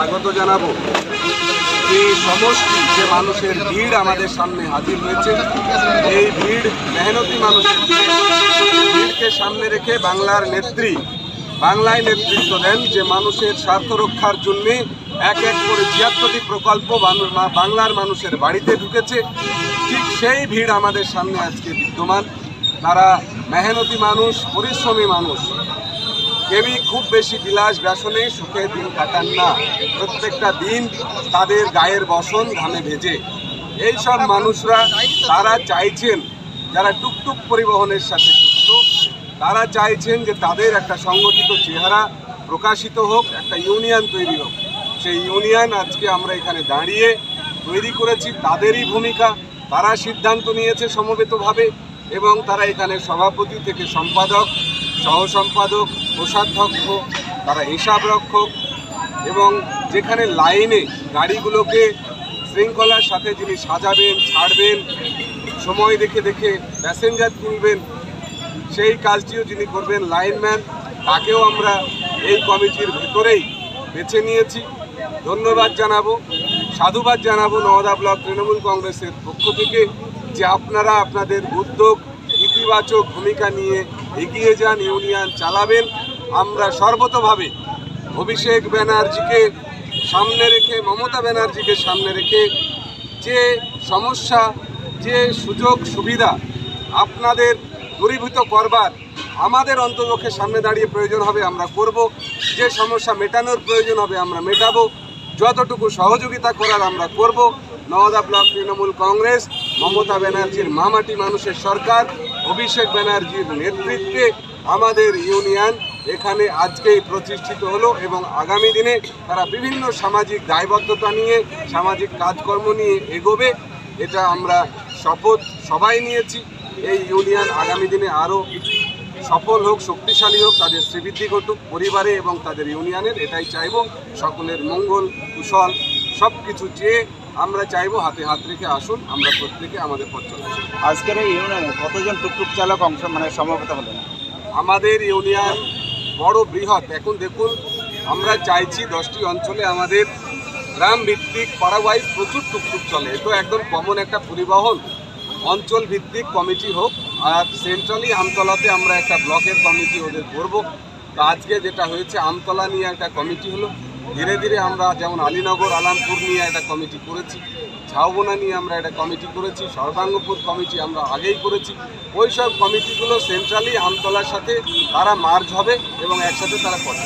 স্বাগত জানাবো। যে সমষ্টি যে মানুষের ভিড় আমাদের সামনে হাজির হয়েছে, এই ভিড় মেহনতি মানুষের ভিড়কে সামনে রেখে বাংলায় নেতৃত্ব দেন, যে মানুষের স্বার্থ রক্ষার জন্য এক এক করে ৭৬টি প্রকল্প বাংলার মানুষের বাড়িতে ঢুকেছে। ঠিক সেই ভিড় আমাদের সামনে আজকে বিদ্যমান। তারা মেহনতি মানুষ, পরিশ্রমী মানুষ, কেউই খুব বেশি বিলাস ব্যসনে সুখে দিন কাটান না। প্রত্যেকটা দিন তাদের গায়ের বসন ঘামে ভেজে। এই সব মানুষরা তারা চাইছেন, যারা টুকটুক পরিবহনের সাথে যুক্ত, তারা চাইছেন যে তাদের একটা সংগঠিত চেহারা প্রকাশিত হোক, একটা ইউনিয়ন তৈরি হোক। সেই ইউনিয়ন আজকে আমরা এখানে দাঁড়িয়ে তৈরি করেছি। তাদেরই ভূমিকা, তারা সিদ্ধান্ত নিয়েছে সমবেতভাবে, এবং তারা এখানে সভাপতি থেকে সম্পাদক, সহসম্পাদক, কোষাধ্যক্ষ, তারা হিসাব রক্ষক, এবং যেখানে লাইনে গাড়িগুলোকে শৃঙ্খলার সাথে যিনি সাজাবেন, ছাড়বেন, সময় দেখে দেখে প্যাসেঞ্জার তুলবেন, সেই কাজটিও যিনি করবেন লাইনম্যান, তাকেও আমরা এই কমিটির ভেতরেই বেছে নিয়েছি। ধন্যবাদ জানাবো, সাধুবাদ জানাবো নওদা ব্লক তৃণমূল কংগ্রেসের পক্ষ থেকে, যে আপনারা আপনাদের উদ্যোগ, ইতিবাচক ভূমিকা নিয়ে এগিয়ে যান, ইউনিয়ন চালাবেন। আমরা সর্বতভাবে অভিষেক ব্যানার্জিকে সামনে রেখে, মমতা ব্যানার্জিকে সামনে রেখে, যে সমস্যা, যে সুযোগ সুবিধা আপনাদের দূরীভূত করবার আমাদের অন্তপক্ষে সামনে দাঁড়িয়ে প্রয়োজন হবে আমরা করব। যে সমস্যা মেটানোর প্রয়োজন হবে আমরা মেটাবো। যতটুকু সহযোগিতা করার আমরা করব। নওদা ব্লক তৃণমূল কংগ্রেস, মমতা ব্যানার্জির মামাটি মানুষের সরকার, অভিষেক ব্যানার্জির নেতৃত্বে আমাদের ইউনিয়ন এখানে আজকেই প্রতিষ্ঠিত হলো, এবং আগামী দিনে তারা বিভিন্ন সামাজিক দায়বদ্ধতা নিয়ে, সামাজিক কাজকর্ম নিয়ে এগোবে। এটা আমরা শপথ সবাই নিয়েছি। এই ইউনিয়ন আগামী দিনে আরও সফল হোক, শক্তিশালী হোক, তাদের শ্রীবৃদ্ধি ঘটুক পরিবারে এবং তাদের ইউনিয়নের, এটাই চাইব। সকলের মঙ্গল কুশল সব কিছু চেয়ে আমরা চাইব হাতে হাত রেখে আসুন, আমরা প্রত্যেকে আমাদের পথ চলাচ্ছি। আজকের এই ইউনিয়নে কতজন টুকটুক চালক সমবেত হলেন? আমাদের ইউনিয়ন বড় বৃহৎ। এখন দেখুন, আমরা চাইছি 10টি অঞ্চলে আমাদের গ্রাম ভিত্তিক পাড়াওয়াইজ প্রচুর টুকটুক চলে। এ তো একদম কমন একটা পরিবহন। অঞ্চল ভিত্তিক কমিটি হোক, আর সেন্ট্রালি আমতলাতে আমরা একটা ব্লকের কমিটি ওদের করব। তো আজকে যেটা হয়েছে, আমতলা নিয়ে একটা কমিটি হলো। ধীরে ধীরে আমরা যেমন আলীনগর, আলামপুর নিয়ে একটা কমিটি করেছি, ঝাউবোনা নিয়ে আমরা একটা কমিটি করেছি, সর্বাঙ্গপুর কমিটি আমরা আগেই করেছি। ওই সব কমিটিগুলো সেন্ট্রালি আমতলার সাথে তারা মার্জ হবে এবং একসাথে তারা করে।